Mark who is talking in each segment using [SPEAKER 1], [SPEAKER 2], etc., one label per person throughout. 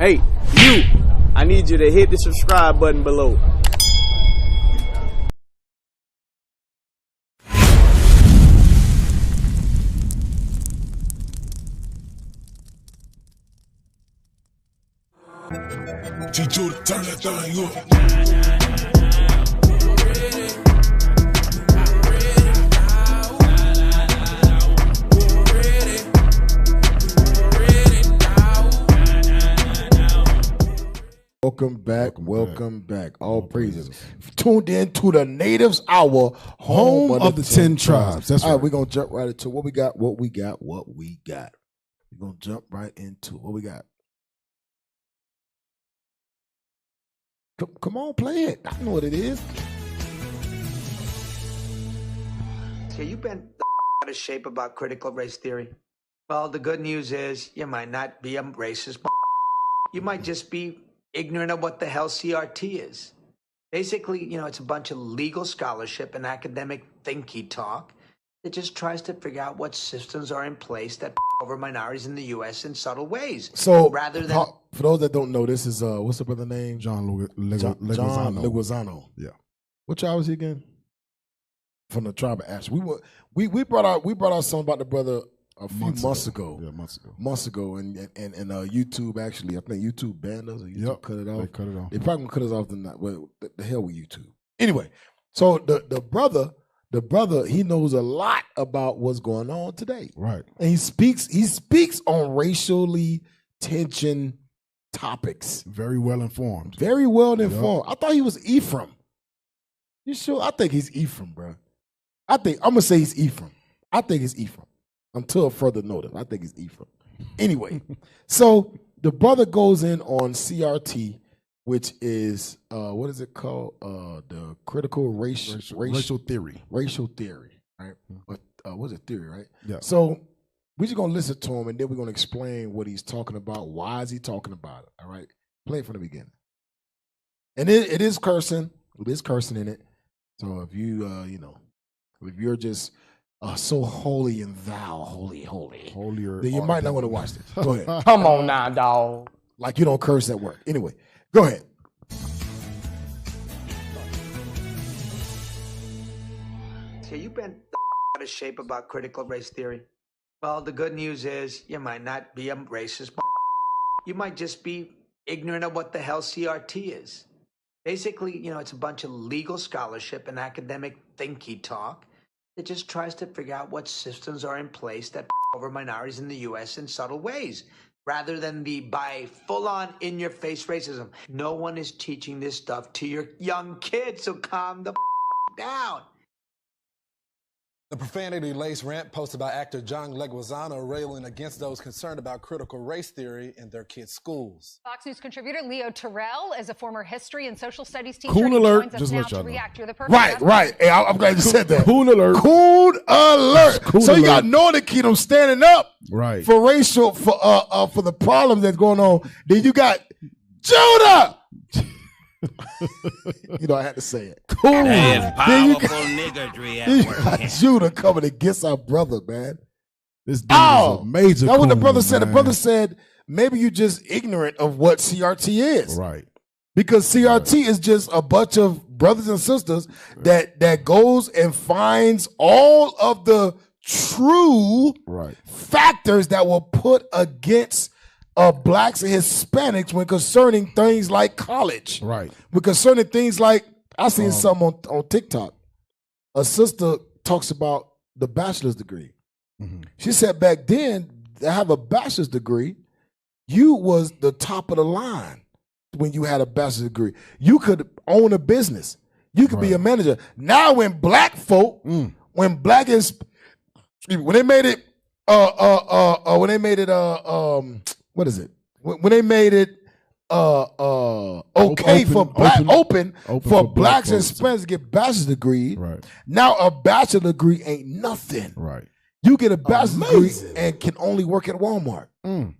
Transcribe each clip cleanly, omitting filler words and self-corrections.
[SPEAKER 1] Hey, you! I need you to hit the subscribe button below.
[SPEAKER 2] T2, turn that thing up.
[SPEAKER 3] Welcome back. All praises. Tuned in to the Natives Hour, home of the 10 tribes.
[SPEAKER 2] That's
[SPEAKER 3] All right,
[SPEAKER 2] right.
[SPEAKER 3] we're going to jump right into what we got. We're going to jump right into what we got. Come on, play it. I know what it is.
[SPEAKER 4] So you've been out of shape about critical race theory. Well, the good news is you might not be a racist. You might just be ignorant of what the hell CRT is. Basically, it's a bunch of legal scholarship and academic thinky talk that just tries to figure out what systems are in place that over minorities in the U.S. in subtle ways.
[SPEAKER 3] So,
[SPEAKER 4] rather than
[SPEAKER 3] for those that don't know, this is, what's the brother name?
[SPEAKER 2] John
[SPEAKER 3] John
[SPEAKER 2] Leguizamo.
[SPEAKER 3] Leguizamo.
[SPEAKER 2] Yeah.
[SPEAKER 3] What tribe was he again? From the tribe of Ash. We brought out something about the brother a few months ago.
[SPEAKER 2] Yeah, months ago.
[SPEAKER 3] Months ago, and YouTube actually, I think YouTube banned us or YouTube cut it off.
[SPEAKER 2] They cut it off.
[SPEAKER 3] They probably gonna cut us off tonight. Well, the hell with YouTube. Anyway, so the brother, he knows a lot about what's going on today.
[SPEAKER 2] Right.
[SPEAKER 3] And he speaks on racially tension topics.
[SPEAKER 2] Very well informed.
[SPEAKER 3] Very well informed. I thought he was Ephraim. You sure? I think he's Ephraim, bro. I'm gonna say he's Ephraim. I think it's Ephraim. Until further notice, I think it's Ephraim. Anyway, so the brother goes in on CRT, which is what is it called? The critical racial
[SPEAKER 2] theory.
[SPEAKER 3] Racial theory, right? What's it theory, right?
[SPEAKER 2] Yeah.
[SPEAKER 3] So we're just gonna listen to him, and then we're gonna explain what he's talking about. Why is he talking about it? All right, play it from the beginning. And it is cursing. It is cursing in it. So if you if you're just so holy and thou,
[SPEAKER 2] Holier.
[SPEAKER 3] then you might not want to watch this. Go ahead.
[SPEAKER 1] Come on now, dog.
[SPEAKER 3] Like you don't curse at work. Anyway, go ahead.
[SPEAKER 4] So you've been out of shape about critical race theory. Well, the good news is you might not be a racist. You might just be ignorant of what the hell CRT is. Basically, it's a bunch of legal scholarship and academic thinky talk that just tries to figure out what systems are in place that over minorities in the U.S. in subtle ways, rather than by full-on in-your-face racism. No one is teaching this stuff to your young kids, so calm the down.
[SPEAKER 5] The profanity-laced rant posted by actor John Leguizamo railing against those concerned about critical race theory in their kids' schools.
[SPEAKER 6] Fox News contributor Leo Terrell is a former history and social studies teacher.
[SPEAKER 2] Coon
[SPEAKER 6] He
[SPEAKER 2] alert.
[SPEAKER 6] joins us
[SPEAKER 2] Just
[SPEAKER 6] now
[SPEAKER 2] let y'all
[SPEAKER 6] to
[SPEAKER 2] know.
[SPEAKER 6] react. You're the perfect guest.
[SPEAKER 3] Right. Hey, I'm glad you said that.
[SPEAKER 2] Coon alert.
[SPEAKER 3] Coon alert.
[SPEAKER 2] Coon
[SPEAKER 3] So you got
[SPEAKER 2] alert.
[SPEAKER 3] Northern Kingdom standing up
[SPEAKER 2] Right.
[SPEAKER 3] for racial for the problems that's going on. Then you got Judah. I had to say it. Cool.
[SPEAKER 7] That
[SPEAKER 3] Then
[SPEAKER 7] is
[SPEAKER 3] you
[SPEAKER 7] powerful
[SPEAKER 3] got,
[SPEAKER 7] niggardry
[SPEAKER 3] you
[SPEAKER 7] at work.
[SPEAKER 3] got Judah coming against our brother, man.
[SPEAKER 2] This dude is a major.
[SPEAKER 3] That's what the
[SPEAKER 2] coon,
[SPEAKER 3] brother said. The
[SPEAKER 2] man.
[SPEAKER 3] brother said maybe you just ignorant of what CRT is.
[SPEAKER 2] Right.
[SPEAKER 3] Because CRT is just a bunch of brothers and sisters that goes and finds all of the true
[SPEAKER 2] Right.
[SPEAKER 3] factors that were put against blacks and Hispanics when concerning things like college.
[SPEAKER 2] Right.
[SPEAKER 3] When concerning things like, I seen something on TikTok. A sister talks about the bachelor's degree.
[SPEAKER 2] Mm-hmm.
[SPEAKER 3] She said back then, to have a bachelor's degree, you was the top of the line when you had a bachelor's degree. You could own a business. You could be a manager. Now when black folk, when black is, when they made it, what is it? When they made it okay for black open for blacks and Hispanics to get bachelor's degrees.
[SPEAKER 2] Right.
[SPEAKER 3] Now a bachelor's degree ain't nothing.
[SPEAKER 2] Right.
[SPEAKER 3] You get a bachelor's degree and can only work at Walmart. Can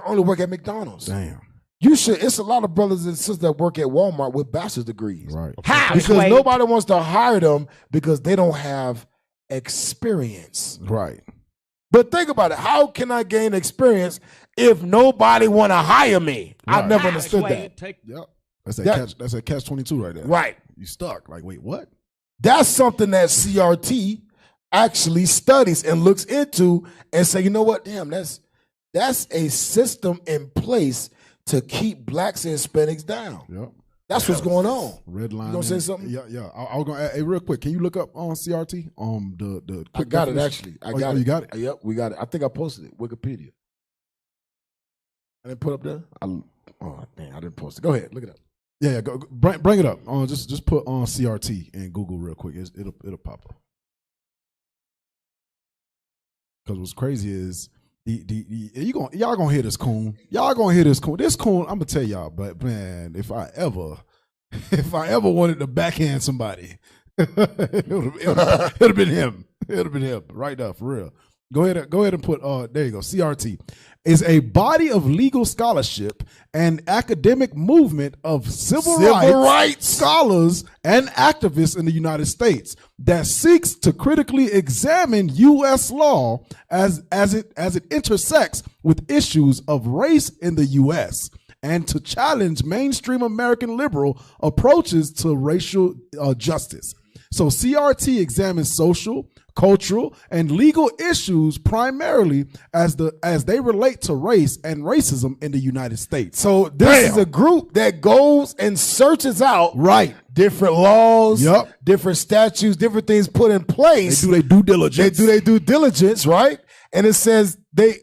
[SPEAKER 3] only work at McDonald's.
[SPEAKER 2] Damn.
[SPEAKER 3] You should. It's a lot of brothers and sisters that work at Walmart with bachelor's degrees.
[SPEAKER 2] Right.
[SPEAKER 1] How?
[SPEAKER 3] Because nobody wants to hire them because they don't have experience.
[SPEAKER 2] Right.
[SPEAKER 3] But think about it. How can I gain experience if nobody want to hire me? I never understood that.
[SPEAKER 2] Yep. That's a catch 22 right there.
[SPEAKER 3] Right.
[SPEAKER 2] You stuck. Like, wait, what?
[SPEAKER 3] That's something that CRT actually studies and looks into and say, you know what? Damn, that's a system in place to keep blacks and Hispanics down.
[SPEAKER 2] Yep.
[SPEAKER 3] That's what's going on.
[SPEAKER 2] Redlining.
[SPEAKER 3] You gonna say something?
[SPEAKER 2] Yeah. I was gonna. Hey, real quick, can you look up on CRT? The
[SPEAKER 3] I got it actually. I got it.
[SPEAKER 2] You got it?
[SPEAKER 3] Yep, we got it. I think I posted it. Wikipedia. I didn't put up there. Oh man, I didn't post it. Go ahead, look it up.
[SPEAKER 2] Yeah. Go, bring it up. Just put on CRT and Google real quick. It'll pop up. Because what's crazy is y'all gonna hear this coon. Y'all gonna hear this coon. This coon, I'm gonna tell y'all, but man, if I ever wanted to backhand somebody, it would have been him. It would have been him right now, for real. Go ahead and put there you go. CRT is a body of legal scholarship and academic movement of civil rights scholars and activists in the United States that seeks to critically examine U.S. law as it intersects with issues of race in the U.S. and to challenge mainstream American liberal approaches to racial justice. So CRT examines social, cultural, and legal issues primarily as they relate to race and racism in the United States.
[SPEAKER 3] So this is a group that goes and searches out different laws, different statutes, different things put in place.
[SPEAKER 2] They do their due diligence.
[SPEAKER 3] They do their due diligence, right? And it says they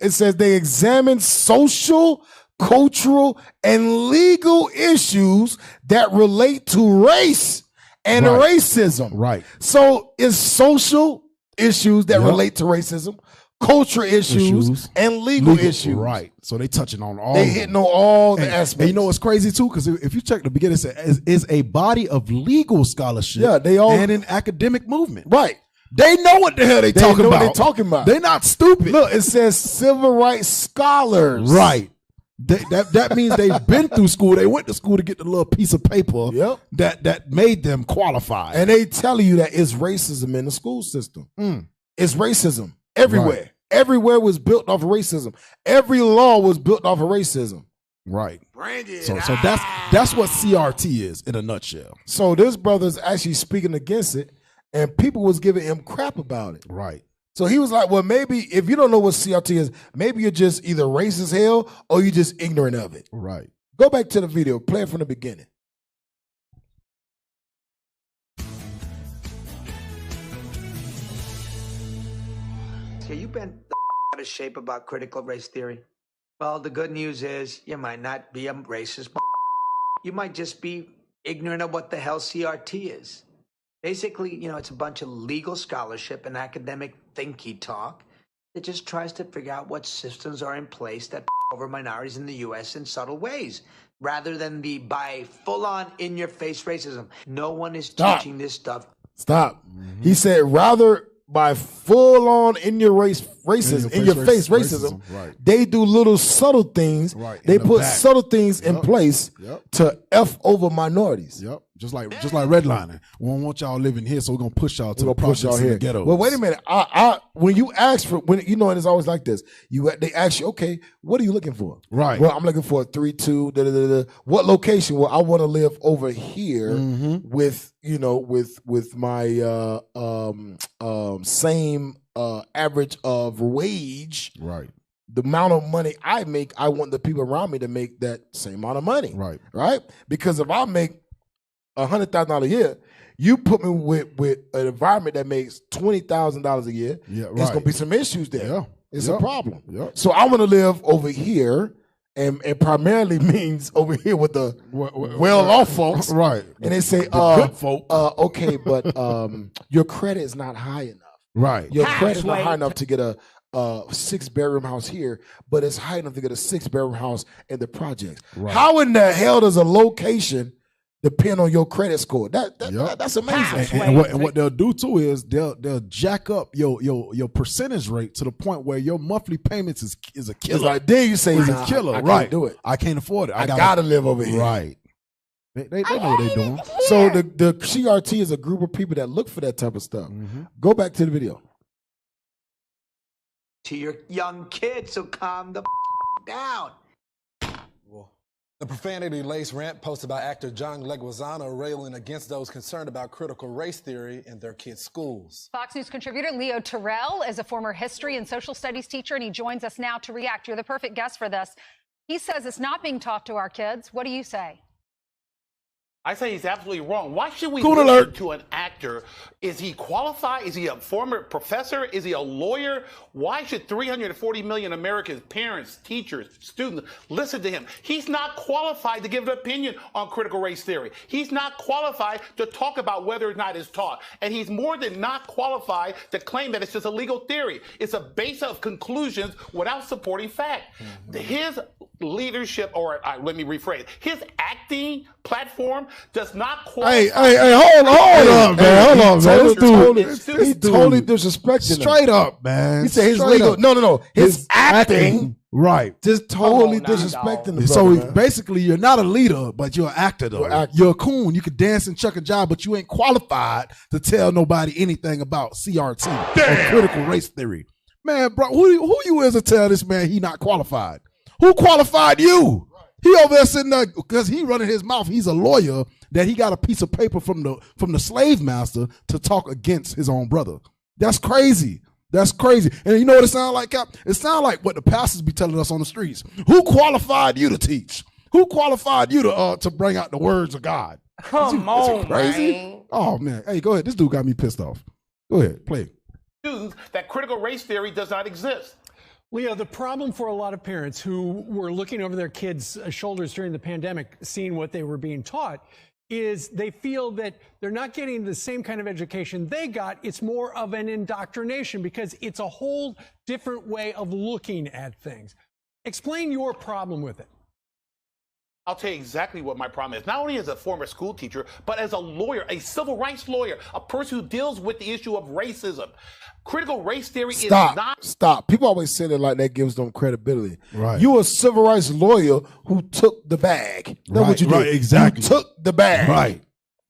[SPEAKER 3] examine social, cultural, and legal issues that relate to race and racism.
[SPEAKER 2] Right.
[SPEAKER 3] So it's social issues that relate to racism, culture issues, and legal issues.
[SPEAKER 2] Right. So they touching on all.
[SPEAKER 3] They hitting on all the aspects.
[SPEAKER 2] And you know what's crazy too? Because if you check the beginning, it says is a body of legal scholarship.
[SPEAKER 3] Yeah, they all
[SPEAKER 2] and an academic movement.
[SPEAKER 3] Right.
[SPEAKER 2] They know what the hell they talking
[SPEAKER 3] know
[SPEAKER 2] about.
[SPEAKER 3] what they talking about.
[SPEAKER 2] They're not stupid.
[SPEAKER 3] Look, it says civil rights scholars.
[SPEAKER 2] Right. That means they've been through school. They went to school to get the little piece of paper that made them qualify.
[SPEAKER 3] And they tell you that it's racism in the school system. It's racism everywhere.
[SPEAKER 2] Right.
[SPEAKER 3] Everywhere was built off of racism. Every law was built off of racism.
[SPEAKER 2] Right. So that's what CRT is in a nutshell.
[SPEAKER 3] So this brother's actually speaking against it, and people was giving him crap about it.
[SPEAKER 2] Right.
[SPEAKER 3] So he was like, well, maybe if you don't know what CRT is, maybe you're just either racist as hell or you're just ignorant of it.
[SPEAKER 2] Right.
[SPEAKER 3] Go back to the video. Play it from the beginning.
[SPEAKER 4] So you bent out of shape about critical race theory? Well, the good news is you might not be a racist. You might just be ignorant of what the hell CRT is. Basically, it's a bunch of legal scholarship and academic thinky talk that just tries to figure out what systems are in place that over minorities in the U.S. in subtle ways, rather than by full-on, in-your-face racism. No one is teaching this stuff.
[SPEAKER 3] Stop. He said rather by full-on in-your-face racism, they do little subtle things.
[SPEAKER 2] Right.
[SPEAKER 3] They put subtle things in place to F over minorities.
[SPEAKER 2] Yep. Just like redlining. We don't want y'all living here, so we're gonna push y'all to the ghettos.
[SPEAKER 3] Well, wait a minute. When you ask for and it's always like this. They ask you, okay, what are you looking for?
[SPEAKER 2] Right.
[SPEAKER 3] Well, I'm looking for a 3-2. What location? Well, I want to live over here with my same average of wage.
[SPEAKER 2] Right.
[SPEAKER 3] The amount of money I make, I want the people around me to make that same amount of money.
[SPEAKER 2] Right.
[SPEAKER 3] Right. Because if I make $100,000 a year, you put me with an environment that makes $20,000 a year.
[SPEAKER 2] Yeah, right.
[SPEAKER 3] There's gonna be some issues there.
[SPEAKER 2] Yeah.
[SPEAKER 3] It's a problem.
[SPEAKER 2] Yeah.
[SPEAKER 3] So I want to live over here, and it primarily means over here with the well-off folks.
[SPEAKER 2] Right.
[SPEAKER 3] And they say,
[SPEAKER 2] good folk.
[SPEAKER 3] okay, but your credit is not high enough.
[SPEAKER 2] Right.
[SPEAKER 3] Your credit is not high enough to get a 6-bedroom house here, but it's high enough to get a 6-bedroom house in the projects. Right. How in the hell does a location depend on your credit score? That's amazing.
[SPEAKER 2] And what they'll do too is they'll jack up your percentage rate to the point where your monthly payments is a killer.
[SPEAKER 3] It's like then you say
[SPEAKER 2] it's a killer.
[SPEAKER 3] I
[SPEAKER 2] right.
[SPEAKER 3] can't do it.
[SPEAKER 2] I can't afford it.
[SPEAKER 3] I gotta live over here.
[SPEAKER 2] Right. They know what they're doing.
[SPEAKER 3] So the CRT is a group of people that look for that type of stuff. Go back to the video.
[SPEAKER 4] To your young kids, so calm the down.
[SPEAKER 5] The profanity-laced rant posted by actor John Leguizamo railing against those concerned about critical race theory in their kids' schools.
[SPEAKER 6] Fox News contributor Leo Terrell is a former history and social studies teacher, and he joins us now to react. You're the perfect guest for this. He says it's not being taught to our kids. What do you say?
[SPEAKER 7] I say he's absolutely wrong. Why should we
[SPEAKER 2] Cool
[SPEAKER 7] listen
[SPEAKER 2] alert.
[SPEAKER 7] to an actor? Is he qualified? Is he a former professor? Is he a lawyer? Why should 340 million Americans, parents, teachers, students, listen to him? He's not qualified to give an opinion on critical race theory. He's not qualified to talk about whether or not it's taught. And he's more than not qualified to claim that it's just a legal theory. It's a base of conclusions without supporting fact. His leadership, or let me rephrase, his acting platform does not
[SPEAKER 3] Hey,
[SPEAKER 7] qualify.
[SPEAKER 3] hold up, man. Hold on, man. This
[SPEAKER 7] Totally-
[SPEAKER 3] dude, he totally disrespecting him.
[SPEAKER 2] Straight up, man.
[SPEAKER 3] He said his
[SPEAKER 2] Straight
[SPEAKER 3] legal.
[SPEAKER 2] up.
[SPEAKER 3] No. His acting
[SPEAKER 2] Right.
[SPEAKER 3] just totally
[SPEAKER 1] Come on now,
[SPEAKER 3] disrespecting the
[SPEAKER 2] So
[SPEAKER 3] brother, man.
[SPEAKER 2] basically, you're not a leader, but you're an actor, though.
[SPEAKER 3] You're an actor.
[SPEAKER 2] You're a coon. You could dance and chuck a job, but you ain't qualified to tell nobody anything about CRT or critical race theory. Man, bro, who you is to tell this man he not qualified? Who qualified you? He over there sitting there because he running his mouth. He's a lawyer that he got a piece of paper from the slave master to talk against his own brother. That's crazy. That's crazy. And you know what it sounds like, Cap? It sounds like what the pastors be telling us on the streets. Who qualified you to teach? Who qualified you to bring out the words of God?
[SPEAKER 1] Come on,
[SPEAKER 2] Crazy?
[SPEAKER 1] man.
[SPEAKER 2] Oh man. Hey, go ahead. This dude got me pissed off. Go ahead, play it.
[SPEAKER 7] Students that critical race theory does not exist.
[SPEAKER 8] Leo, the problem for a lot of parents who were looking over their kids' shoulders during the pandemic, seeing what they were being taught, is they feel that they're not getting the same kind of education they got. It's more of an indoctrination because it's a whole different way of looking at things. Explain your problem with it.
[SPEAKER 7] I'll tell you exactly what my problem is. Not only as a former school teacher, but as a lawyer, a civil rights lawyer, a person who deals with the issue of racism. Critical race theory is not.
[SPEAKER 3] Stop. People always say that like that gives them credibility.
[SPEAKER 2] Right.
[SPEAKER 3] You a civil rights lawyer who took the bag. That's what you did.
[SPEAKER 2] Right, exactly.
[SPEAKER 3] You took the bag.
[SPEAKER 2] Right.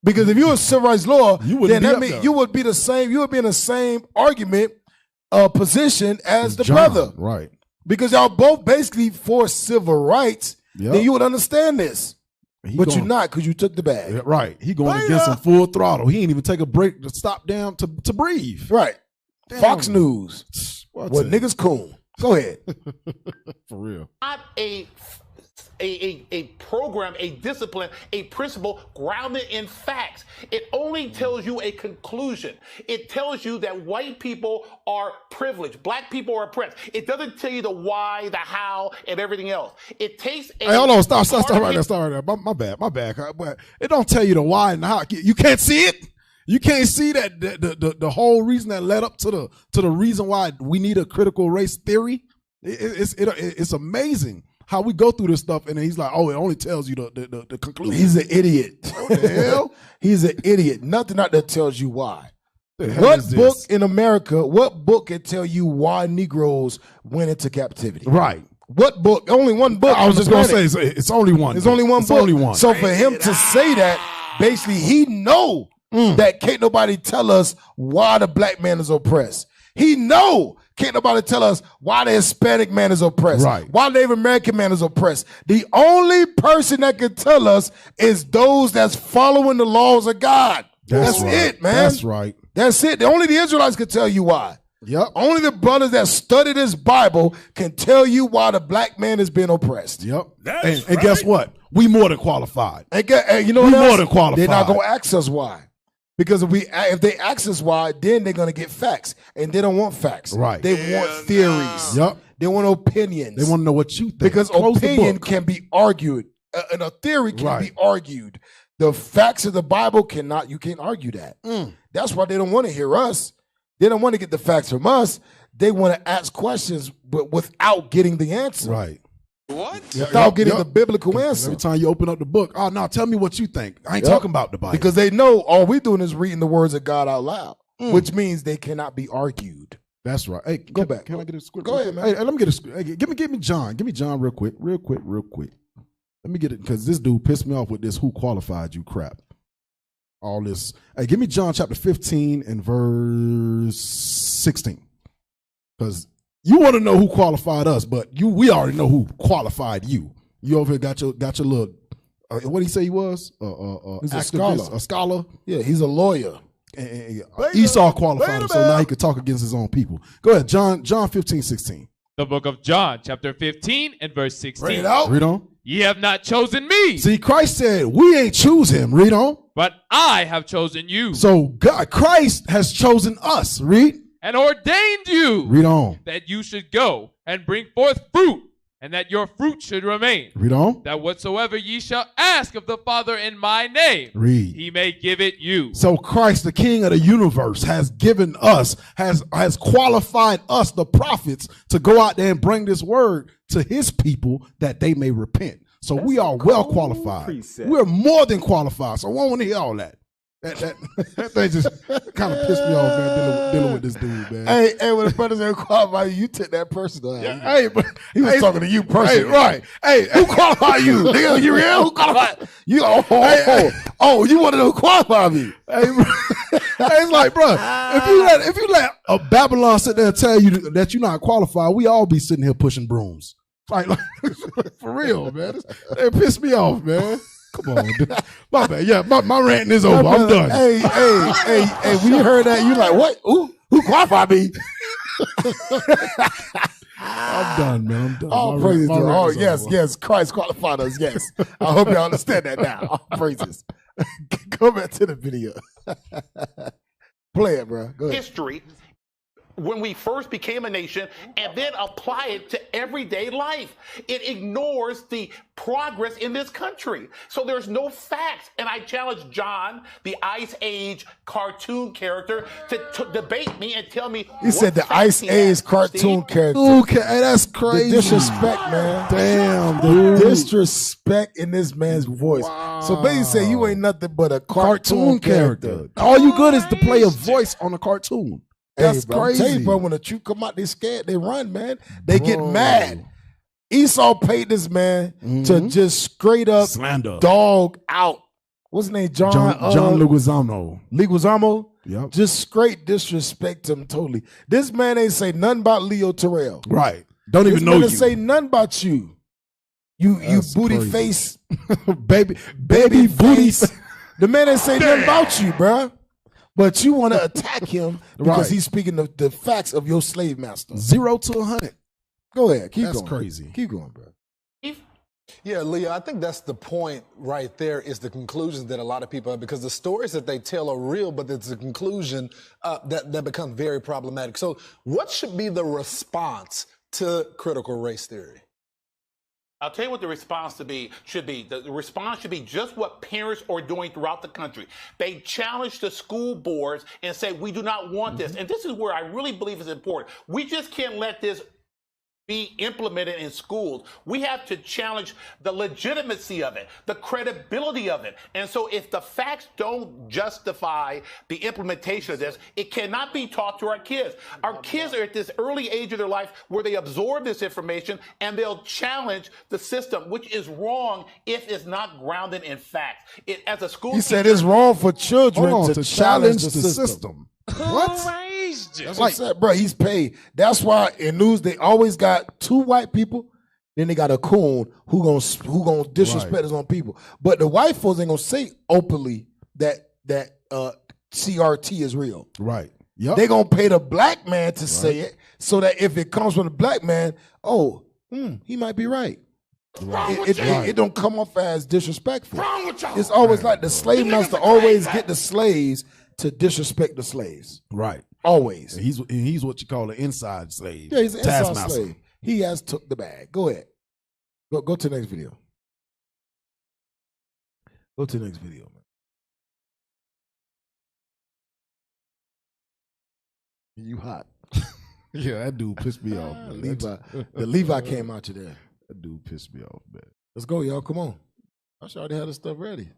[SPEAKER 3] Because if you're a civil rights lawyer,
[SPEAKER 2] You wouldn't
[SPEAKER 3] then
[SPEAKER 2] be
[SPEAKER 3] that
[SPEAKER 2] up
[SPEAKER 3] means
[SPEAKER 2] there.
[SPEAKER 3] you would be the same. You would be in the same argument position as the
[SPEAKER 2] John,
[SPEAKER 3] brother.
[SPEAKER 2] Right.
[SPEAKER 3] Because y'all both basically for civil rights.
[SPEAKER 2] Yep.
[SPEAKER 3] Then you would understand this.
[SPEAKER 2] He
[SPEAKER 3] But
[SPEAKER 2] going-
[SPEAKER 3] you're not because you took the bag.
[SPEAKER 2] Yeah, right. He going against him full throttle. He ain't even take a break to stop down to breathe.
[SPEAKER 3] Right.
[SPEAKER 2] Damn.
[SPEAKER 3] Fox News.
[SPEAKER 2] What's
[SPEAKER 3] What
[SPEAKER 2] it?
[SPEAKER 3] niggas cool. Go ahead.
[SPEAKER 2] For real.
[SPEAKER 7] Not a program, a discipline, a principle grounded in facts. It only tells you a conclusion. It tells you that white people are privileged, black people are oppressed. It doesn't tell you the why, the how, and everything else. It takes a
[SPEAKER 2] Hey, hold on. Stop right
[SPEAKER 7] part
[SPEAKER 2] there.
[SPEAKER 7] of
[SPEAKER 2] Stop right there. My bad. But it don't tell you the why and the how. You can't see it. You can't see that the whole reason that led up to the reason why we need a critical race theory. It's amazing how we go through this stuff, and then he's like, "Oh, it only tells you the conclusion."
[SPEAKER 3] He's an idiot.
[SPEAKER 2] What the hell?
[SPEAKER 3] He's an idiot. Nothing out there tells you why.
[SPEAKER 2] The hell
[SPEAKER 3] What
[SPEAKER 2] is
[SPEAKER 3] book
[SPEAKER 2] this?
[SPEAKER 3] in America, what book can tell you why Negroes went into captivity?
[SPEAKER 2] Right.
[SPEAKER 3] What book? Only one book.
[SPEAKER 2] I was
[SPEAKER 3] on
[SPEAKER 2] just
[SPEAKER 3] the
[SPEAKER 2] gonna
[SPEAKER 3] planet.
[SPEAKER 2] say it's only one.
[SPEAKER 3] There's only one
[SPEAKER 2] It's
[SPEAKER 3] book.
[SPEAKER 2] only one.
[SPEAKER 3] So for him to say that, basically, he know that can't nobody tell us why the black man is oppressed. He know can't nobody tell us why the Hispanic man is oppressed.
[SPEAKER 2] Right.
[SPEAKER 3] Why the Native American man is oppressed. The only person that can tell us is those that's following the laws of God. That's
[SPEAKER 2] right.
[SPEAKER 3] it, man.
[SPEAKER 2] That's right.
[SPEAKER 3] That's it. Only the Israelites can tell you why.
[SPEAKER 2] Yep.
[SPEAKER 3] Only the brothers that study this Bible can tell you why the black man is being oppressed.
[SPEAKER 2] Yep. And guess what? We more than qualified.
[SPEAKER 3] And you know
[SPEAKER 2] We
[SPEAKER 3] what
[SPEAKER 2] more
[SPEAKER 3] else?
[SPEAKER 2] than qualified.
[SPEAKER 3] They're not gonna ask us why, because if they ask us why, then they're gonna get facts, and they don't want facts.
[SPEAKER 2] Right.
[SPEAKER 3] They want theories.
[SPEAKER 2] Yep.
[SPEAKER 3] They want opinions.
[SPEAKER 2] They want to know what you think.
[SPEAKER 3] because
[SPEAKER 2] Close the
[SPEAKER 3] opinion
[SPEAKER 2] book.
[SPEAKER 3] can be argued, and a theory can
[SPEAKER 2] Right.
[SPEAKER 3] be argued. The facts of the Bible cannot. You can't argue that. That's why they don't want to hear us. They don't want to get the facts from us. They want to ask questions, but without getting the answer.
[SPEAKER 2] Right.
[SPEAKER 3] Without getting the biblical answer.
[SPEAKER 2] Every time you open up the book, oh no, tell me what you think. I ain't talking about the Bible.
[SPEAKER 3] Because they know all we're doing is reading the words of God out loud, which means they cannot be argued.
[SPEAKER 2] That's right. Hey,
[SPEAKER 3] Go back.
[SPEAKER 2] Can I get a script?
[SPEAKER 3] Go ahead, man.
[SPEAKER 2] Hey, let me get a script. Hey, give me John. Give me John real quick. Let me get it because this dude pissed me off with this "who qualified you" crap. All this. Hey, give me John chapter 15 and verse 16. Because You want to know who qualified us, but we already know who qualified you. You over here got your little. What did he say he was?
[SPEAKER 3] He's a
[SPEAKER 2] activist,
[SPEAKER 3] scholar.
[SPEAKER 2] A scholar.
[SPEAKER 3] Yeah, he's a lawyer.
[SPEAKER 2] And Esau qualified him, so now he could talk against his own people. Go ahead, John 15:16.
[SPEAKER 9] The book of John, chapter 15 and verse 16.
[SPEAKER 2] Read it out. Read on.
[SPEAKER 9] Ye have not chosen me.
[SPEAKER 2] See, Christ said, we ain't choose him. Read on.
[SPEAKER 9] But I have chosen you.
[SPEAKER 2] So God, Christ has chosen us. Read.
[SPEAKER 9] And ordained you.
[SPEAKER 2] Read on.
[SPEAKER 9] That you should go and bring forth fruit, and that your fruit should remain.
[SPEAKER 2] Read on.
[SPEAKER 9] That whatsoever ye shall ask of the Father in my name,
[SPEAKER 2] Read.
[SPEAKER 9] he may give it you.
[SPEAKER 2] So Christ, the King of the universe, has given us, has qualified us, the prophets, to go out there and bring this word to his people that they may repent. So we are well qualified.
[SPEAKER 1] Precept.
[SPEAKER 2] We're more than qualified. So I don't want to hear all that. That thing just kind of pissed me off, man, dealing with this dude, man.
[SPEAKER 3] Hey, when the brother said qualified you, took that personal.
[SPEAKER 2] Hey, but
[SPEAKER 3] He was talking to you personally.
[SPEAKER 2] Hey, right. Hey,
[SPEAKER 3] Who qualified you? Nigga, you real? Who qualified you? Oh, you want to know who qualified me?
[SPEAKER 2] Hey, bro. It's like, bro, if you let a Babylon sit there and tell you that you're not qualified, we all be sitting here pushing brooms. Like for real, man. It pissed me off, man. Come on, dude. My bad. Yeah, my ranting is over. I'm done.
[SPEAKER 3] Hey, when you heard that, you like, what? Who qualified me?
[SPEAKER 2] I'm done, man. I'm done.
[SPEAKER 3] All
[SPEAKER 2] My
[SPEAKER 3] praises.
[SPEAKER 2] rant- my
[SPEAKER 3] Oh,
[SPEAKER 2] rant is
[SPEAKER 3] yes,
[SPEAKER 2] over.
[SPEAKER 3] yes. Christ qualified us. Yes. I hope y'all understand that now. All praises. Go back to the video. Play it, bro. Go ahead.
[SPEAKER 7] History when we first became a nation and then apply it to everyday life. It ignores the progress in this country. So there's no facts. And I challenge John, the Ice Age cartoon character, to debate me and tell me.
[SPEAKER 3] He said the Ice Age cartoon character.
[SPEAKER 2] Okay, that's crazy.
[SPEAKER 3] The disrespect, man.
[SPEAKER 2] Damn,
[SPEAKER 3] The
[SPEAKER 2] dude.
[SPEAKER 3] disrespect in this man's voice. So basically, say you ain't nothing but a cartoon character.
[SPEAKER 2] All you good is to play a voice on a cartoon. That's
[SPEAKER 3] Hey, bro, I'm
[SPEAKER 2] crazy.
[SPEAKER 3] telling you, bro, when the truth come out, they scared. They run, man. They get mad. Esau paid this man to just straight up
[SPEAKER 2] Slander.
[SPEAKER 3] dog out. What's his name? John
[SPEAKER 2] Leguizamo.
[SPEAKER 3] Leguizamo.
[SPEAKER 2] Yep.
[SPEAKER 3] Just straight disrespect him totally. This man ain't say nothing about Leo Terrell.
[SPEAKER 2] Right. Don't
[SPEAKER 3] This
[SPEAKER 2] even know
[SPEAKER 3] man
[SPEAKER 2] you.
[SPEAKER 3] ain't say nothing about you. You
[SPEAKER 2] That's
[SPEAKER 3] booty
[SPEAKER 2] crazy.
[SPEAKER 3] face,
[SPEAKER 2] baby
[SPEAKER 3] baby
[SPEAKER 2] booties.
[SPEAKER 3] face. The man ain't say nothing about you, bruh. But you want to attack him because
[SPEAKER 2] Right.
[SPEAKER 3] he's speaking the facts of your slave master.
[SPEAKER 2] 0 to 100.
[SPEAKER 3] Go ahead. Keep
[SPEAKER 2] That's
[SPEAKER 3] going.
[SPEAKER 2] crazy.
[SPEAKER 3] Keep going, bro.
[SPEAKER 5] Yeah, Leah, I think that's the point right there is the conclusions that a lot of people have because the stories that they tell are real, but it's the conclusion that becomes very problematic. So what should be the response to critical race theory?
[SPEAKER 7] I'll tell you what the response should be. The response should be just what parents are doing throughout the country. They challenge the school boards and say, we do not want this. And this is where I really believe is important. We just can't let this be implemented in schools. We have to challenge the legitimacy of it, the credibility of it. And so if the facts don't justify the implementation of this, it cannot be taught to our kids. Our kids are at this early age of their life where they absorb this information and they'll challenge the system, which is wrong if it's not grounded in facts. As a school
[SPEAKER 3] He said
[SPEAKER 7] teacher,
[SPEAKER 3] it's wrong for children
[SPEAKER 2] Hold on,
[SPEAKER 3] to challenge the system.
[SPEAKER 2] What?
[SPEAKER 3] That's what I said, bro. He's paid. That's why in news they always got two white people, then they got a coon who gonna disrespect
[SPEAKER 2] Right.
[SPEAKER 3] his own people. But the white folks ain't gonna say openly that CRT is real.
[SPEAKER 2] Right. Yep.
[SPEAKER 3] They gonna pay the black man to say it, so that if it comes from the black man, he might be right. It don't come off as disrespectful. It's always like the slave master always get the slaves to disrespect the slaves.
[SPEAKER 2] Right.
[SPEAKER 3] Always.
[SPEAKER 2] And he's what you call an inside slave.
[SPEAKER 3] Yeah, he's an inside
[SPEAKER 2] Taskmaster.
[SPEAKER 3] slave. He has took the bag. Go ahead. Go to the next video. Go to the next video, man. You hot.
[SPEAKER 2] Yeah, that dude pissed me off. Man.
[SPEAKER 3] The Levi came out today.
[SPEAKER 2] That dude pissed me off, man.
[SPEAKER 3] Let's go, y'all. Come on. I should already had this stuff ready.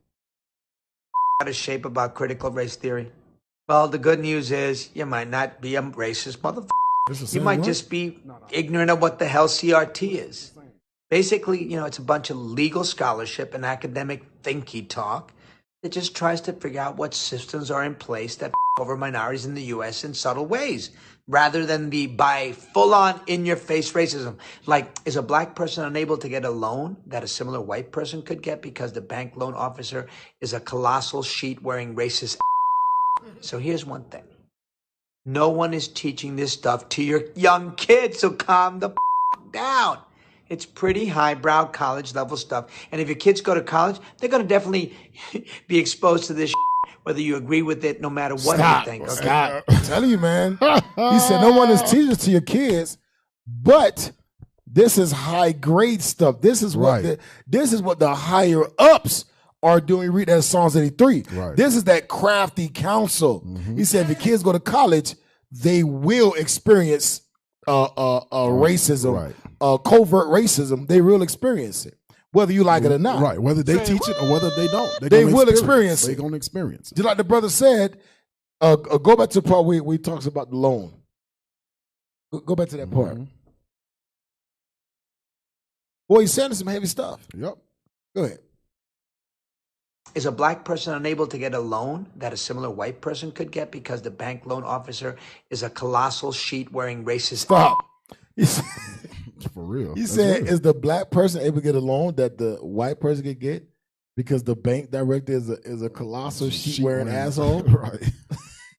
[SPEAKER 4] Out of shape about critical race theory. Well, the good news is you might not be a racist motherfucker. You might just be ignorant of what the hell CRT is. Basically, it's a bunch of legal scholarship and academic thinky talk that just tries to figure out what systems are in place that over minorities in the U.S. in subtle ways. rather than the by full-on in-your-face racism. Like, is a black person unable to get a loan that a similar white person could get because the bank loan officer is a colossal sheet-wearing racist? So here's one thing. No one is teaching this stuff to your young kids, so calm the down. It's pretty highbrow college level stuff. And if your kids go to college, they're going to definitely be exposed to this whether you agree with it, no matter what you think. Okay?
[SPEAKER 3] Stop. I'm telling you, man. He said no one is teaching to your kids, but this is high grade stuff. This is what this is what the higher ups are doing. Read that Psalms 83.
[SPEAKER 2] Right.
[SPEAKER 3] This is that crafty counsel. He said if your kids go to college, they will experience racism, covert racism. They will experience it, whether you like it or not.
[SPEAKER 2] Right. Whether they teach it or whether they don't,
[SPEAKER 3] they will experience it.
[SPEAKER 2] They're going to experience it.
[SPEAKER 3] Just like the brother said, go back to the part where he talks about the loan. Go back to that part. Boy, he's saying some heavy stuff.
[SPEAKER 2] Yep.
[SPEAKER 3] Go ahead.
[SPEAKER 4] Is a black person unable to get a loan that a similar white person could get because the bank loan officer is a colossal sheet-wearing racist?
[SPEAKER 3] Stop.
[SPEAKER 2] For real.
[SPEAKER 3] He said, is the black person able to get a loan that the white person could get because the bank director is a colossal sheet-wearing asshole?
[SPEAKER 2] Right.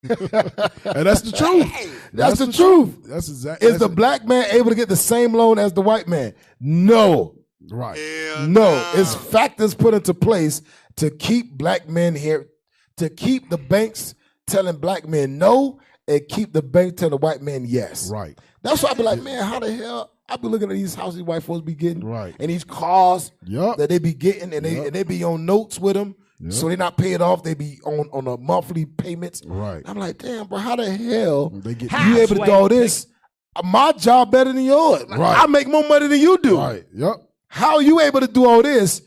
[SPEAKER 2] And that's the truth.
[SPEAKER 3] That's the truth.
[SPEAKER 2] That's exactly.
[SPEAKER 3] Is the black man able to get the same loan as the white man? No.
[SPEAKER 2] Right.
[SPEAKER 3] No. It's factors put into place to keep black men here, to keep the banks telling black men no, and keep the bank telling the white men yes.
[SPEAKER 2] Right.
[SPEAKER 3] That's why I be like, man, how the hell? I be looking at these houses these white folks be getting,
[SPEAKER 2] right,
[SPEAKER 3] and these cars
[SPEAKER 2] yep,
[SPEAKER 3] that they be getting, and they be on notes with them, so they not paying off. They be on a monthly payments.
[SPEAKER 2] Right.
[SPEAKER 3] I'm like, damn, bro, how the hell
[SPEAKER 2] they get
[SPEAKER 3] you able to do all this? My job better than yours. Like,
[SPEAKER 2] right.
[SPEAKER 3] I make more money than you do.
[SPEAKER 2] Right. Yep.
[SPEAKER 3] How are you able to do all this?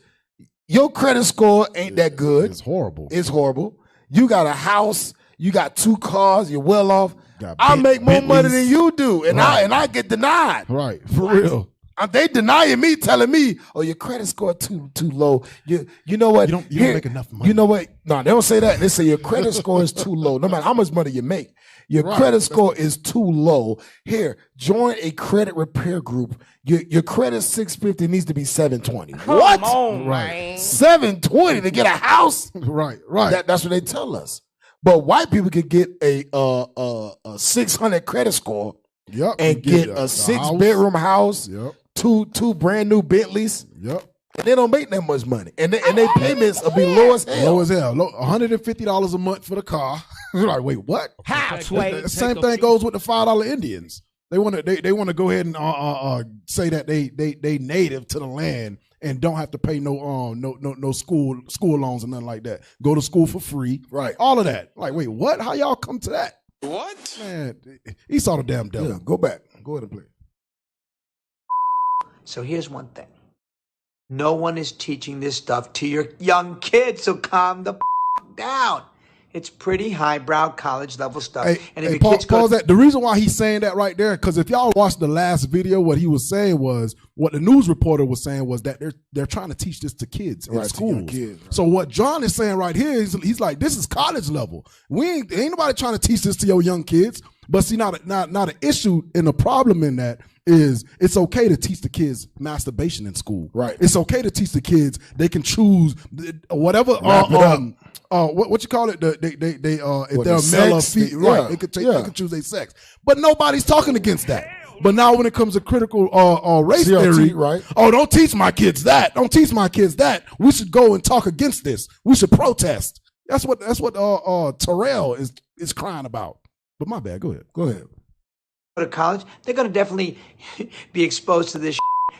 [SPEAKER 3] Your credit score ain't that good.
[SPEAKER 2] It's horrible.
[SPEAKER 3] It's horrible. You got a house. You got 2 cars. You're well off. I make more
[SPEAKER 2] Bentleys.
[SPEAKER 3] money than you do, and I get denied.
[SPEAKER 2] Right, for real.
[SPEAKER 3] They denying me, telling me, "Oh, your credit score too low." You know what?
[SPEAKER 2] You don't make enough money.
[SPEAKER 3] You know what? No, they don't say that. They say your credit score is too low. No matter how much money you make, your credit score is too low. Here, join a credit repair group. Your credit 650 needs to be 720. What?
[SPEAKER 10] On,
[SPEAKER 2] right.
[SPEAKER 3] 720 to get a house?
[SPEAKER 2] Right.
[SPEAKER 3] That's what they tell us. But white people could get a 600 credit score,
[SPEAKER 2] yep,
[SPEAKER 3] and get a 6-bedroom house,
[SPEAKER 2] yep,
[SPEAKER 3] two brand new Bentleys,
[SPEAKER 2] yep,
[SPEAKER 3] and they don't make that much money, and they payments will be low as hell.
[SPEAKER 2] Low as hell. $150 a month for the car. Like, wait, what? The same thing goes with the $5 Indians. They want to go ahead and say that they native to the land and don't have to pay no school loans or nothing like that. Go to school for free.
[SPEAKER 3] Right.
[SPEAKER 2] All of that. Like, wait, what? How y'all come to that?
[SPEAKER 10] What?
[SPEAKER 2] Man, he saw the damn devil.
[SPEAKER 3] Yeah, go back. Go ahead and play.
[SPEAKER 4] So here's one thing. No one is teaching this stuff to your young kids, so calm the down. It's pretty highbrow college level stuff. And if your kids
[SPEAKER 2] pause that. The reason why he's saying that right there, because if y'all watched the last video, what he was saying was, what the news reporter was saying was that they're trying to teach this to kids in schools. So what John is saying right here, he's like, this is college level. Ain't nobody trying to teach this to your young kids. But see, not an issue and a problem in that is it's okay to teach the kids masturbation in school.
[SPEAKER 3] Right.
[SPEAKER 2] It's okay to teach the kids they can choose whatever. What you call it? If they're male or female, right? They can choose their sex. But nobody's talking against that. But now when it comes to critical race
[SPEAKER 3] CRT,
[SPEAKER 2] theory,
[SPEAKER 3] right?
[SPEAKER 2] Oh, don't teach my kids that. Don't teach my kids that. We should go and talk against this. We should protest. That's what Terrell is crying about. But my bad. Go ahead.
[SPEAKER 4] go to college, they're going to definitely be exposed to this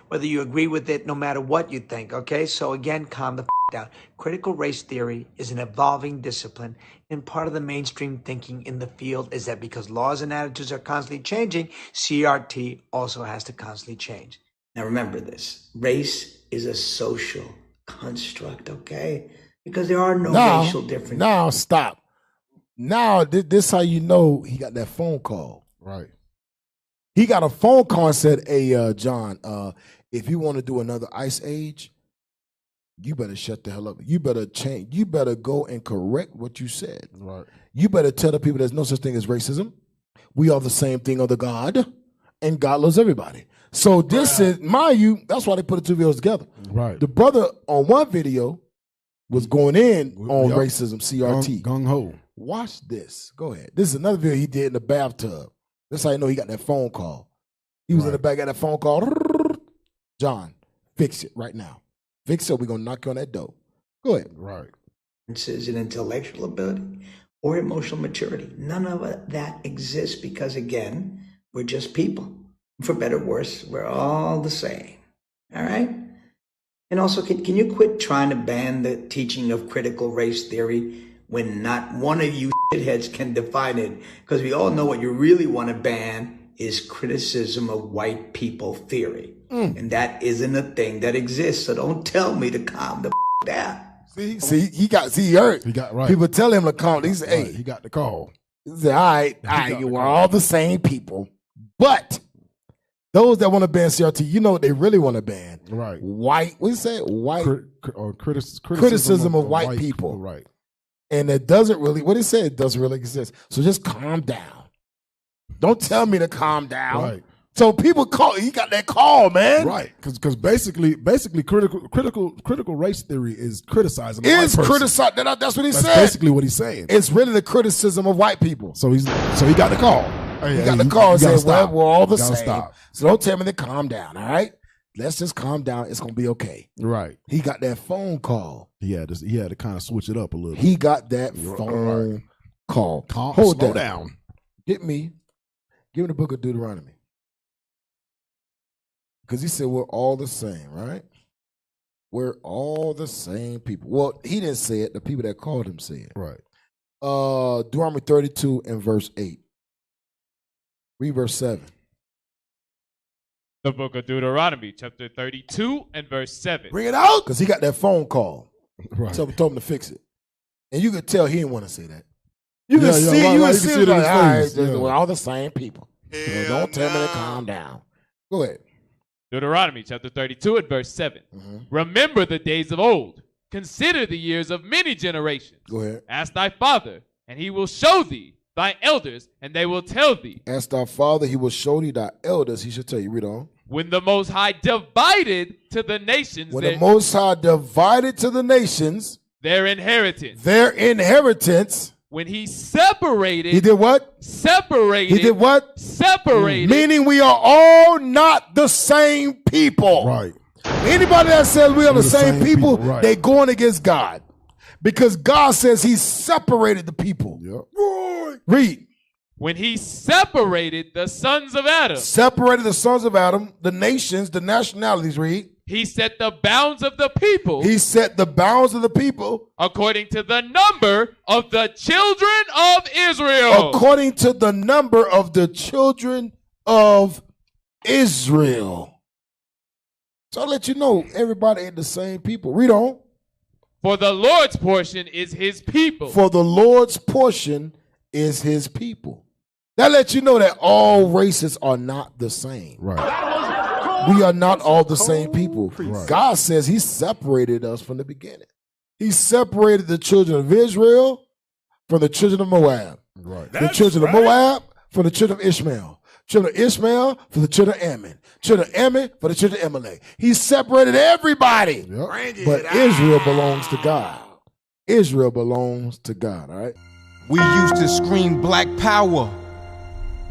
[SPEAKER 4] whether you agree with it, no matter what you think, okay? So again, calm the down. Critical race theory is an evolving discipline, and part of the mainstream thinking in the field is that because laws and attitudes are constantly changing, CRT also has to constantly change. Now remember this, race is a social construct, okay? Because there are no racial differences.
[SPEAKER 3] Now, stop. Now, this how you know he got that phone call.
[SPEAKER 2] Right.
[SPEAKER 3] He got a phone call and said, hey, John, if you want to do another Ice Age, you better shut the hell up. You better change. You better go and correct what you said.
[SPEAKER 2] Right.
[SPEAKER 3] You better tell the people there's no such thing as racism. we are the same thing under God, and God loves everybody. So this is, mind you, that's why they put the two videos together.
[SPEAKER 2] Right.
[SPEAKER 3] The brother on one video was going in on
[SPEAKER 2] Yup.
[SPEAKER 3] racism, CRT.
[SPEAKER 2] Gung ho.
[SPEAKER 3] Watch this. Go ahead. This is another video he did in the bathtub. That's how you know he got that phone call. He was in the back, got that phone call. John, fix it right now. Fix it. We're going to knock you on that door. Go ahead.
[SPEAKER 2] Right.
[SPEAKER 4] Differences in intellectual ability or emotional maturity. None of that exists because, again, we're just people. For better or worse, we're all the same. All right? And also, can you quit trying to ban the teaching of critical race theory when not one of you shitheads can define it? Because we all know what you really want to ban is criticism of white people theory. And that isn't a thing that exists. So don't tell me to calm the down.
[SPEAKER 3] See, he heard.
[SPEAKER 2] He got right.
[SPEAKER 3] People tell him to calm. He said, hey,
[SPEAKER 2] Right, he got the call.
[SPEAKER 3] he said, all right, you are all the same people. But those that want to ban CRT, you know what they really want to ban?
[SPEAKER 2] Right.
[SPEAKER 3] White, what you say? White
[SPEAKER 2] Criticism
[SPEAKER 3] of white people.
[SPEAKER 2] Right.
[SPEAKER 3] And it doesn't really, what he said, it doesn't really exist. So just calm down. Don't tell me to calm down.
[SPEAKER 2] Right.
[SPEAKER 3] So people call, he got that call, man.
[SPEAKER 2] Right. Because basically critical race theory is criticizing the
[SPEAKER 3] Is
[SPEAKER 2] white person.
[SPEAKER 3] criticize, that's what he
[SPEAKER 2] That's
[SPEAKER 3] said.
[SPEAKER 2] basically what he's saying.
[SPEAKER 3] It's really the criticism of white people.
[SPEAKER 2] So he got the call.
[SPEAKER 3] He got the call and said, well, we're all the
[SPEAKER 2] You gotta
[SPEAKER 3] same.
[SPEAKER 2] stop.
[SPEAKER 3] So don't tell me to calm down, all right? Let's just calm down. It's going to be okay.
[SPEAKER 2] Right.
[SPEAKER 3] He got that phone call.
[SPEAKER 2] He had to kind of switch it up a little bit.
[SPEAKER 3] He got that phone call.
[SPEAKER 2] Hold slow down.
[SPEAKER 3] Give me the book of Deuteronomy. Because he said we're all the same, right? We're all the same people. Well, he didn't say it. The people that called him said it.
[SPEAKER 2] Right.
[SPEAKER 3] Deuteronomy 32 and verse 8. Read verse 7.
[SPEAKER 9] The book of Deuteronomy, chapter 32 and verse 7.
[SPEAKER 3] Bring it out. Because he got that phone call.
[SPEAKER 2] Right.
[SPEAKER 3] Told him to fix it. And you could tell he didn't want to say that. You can
[SPEAKER 2] Yeah,
[SPEAKER 3] see,
[SPEAKER 2] right,
[SPEAKER 3] you
[SPEAKER 2] right.
[SPEAKER 3] can
[SPEAKER 2] You
[SPEAKER 3] see,
[SPEAKER 2] can see it in
[SPEAKER 3] like,
[SPEAKER 2] his
[SPEAKER 3] all right,
[SPEAKER 2] face. Yeah.
[SPEAKER 3] we're all the same people. So don't tell me to calm down. Go ahead.
[SPEAKER 9] Deuteronomy, chapter 32 and verse 7. Remember the days of old. Consider the years of many generations.
[SPEAKER 3] Go ahead.
[SPEAKER 9] Ask thy father, and he will show thee thy elders, and they will tell thee.
[SPEAKER 3] Ask thy father, he will show thee thy elders, he should tell you. Read on.
[SPEAKER 9] When the Most High divided to the nations
[SPEAKER 3] When the Most High divided to the nations
[SPEAKER 9] their inheritance.
[SPEAKER 3] When
[SPEAKER 9] he separated.
[SPEAKER 3] He did what?
[SPEAKER 9] Separated.
[SPEAKER 3] He did what?
[SPEAKER 9] Separated.
[SPEAKER 3] Meaning we are all not the same people.
[SPEAKER 2] Right.
[SPEAKER 3] Anybody that says we are the same people,
[SPEAKER 2] right.
[SPEAKER 3] they going against God. Because God says he separated the people.
[SPEAKER 2] Yep.
[SPEAKER 3] Read.
[SPEAKER 9] When he separated the sons of Adam.
[SPEAKER 3] Separated the sons of Adam, the nations, the nationalities, read.
[SPEAKER 9] He set the bounds of the people.
[SPEAKER 3] He set the bounds of the people.
[SPEAKER 9] According to the number of the children of Israel.
[SPEAKER 3] According to the number of the children of Israel. So I'll let you know, everybody ain't the same people. Read on.
[SPEAKER 9] For the Lord's portion is his people.
[SPEAKER 3] For the Lord's portion is his people. That lets you know that all races are not the same.
[SPEAKER 2] Right.
[SPEAKER 3] We are not all the same people. Right. God says he separated us from the beginning. He separated the children of Israel from the children of Moab.
[SPEAKER 2] Right.
[SPEAKER 3] The children of Moab from the children of Ishmael. Children of Ishmael from the children of Ammon. Children of Ammon for the children of Amalek. He separated everybody.
[SPEAKER 2] Yep.
[SPEAKER 3] But Israel belongs to God. Israel belongs to God, all right?
[SPEAKER 10] We used to scream black power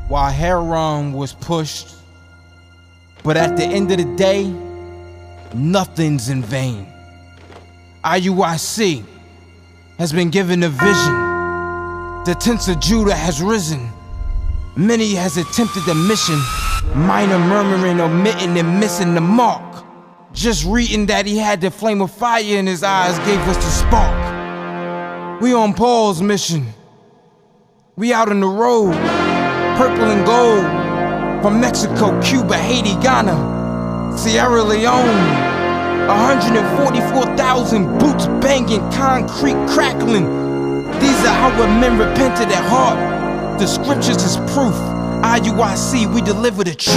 [SPEAKER 10] while Heron was pushed. But at the end of the day, nothing's in vain. IUIC has been given a vision. The tents of Judah has risen. Many has attempted the mission. Minor murmuring, omitting, and missing the mark. Just reading that he had the flame of fire in his eyes gave us the spark. We on Paul's mission. We out on the road, purple and gold. From Mexico, Cuba, Haiti, Ghana, Sierra Leone. 144,000 boots banging, concrete crackling. These are our men repented at heart. The scriptures is proof. IUIC, we deliver the truth.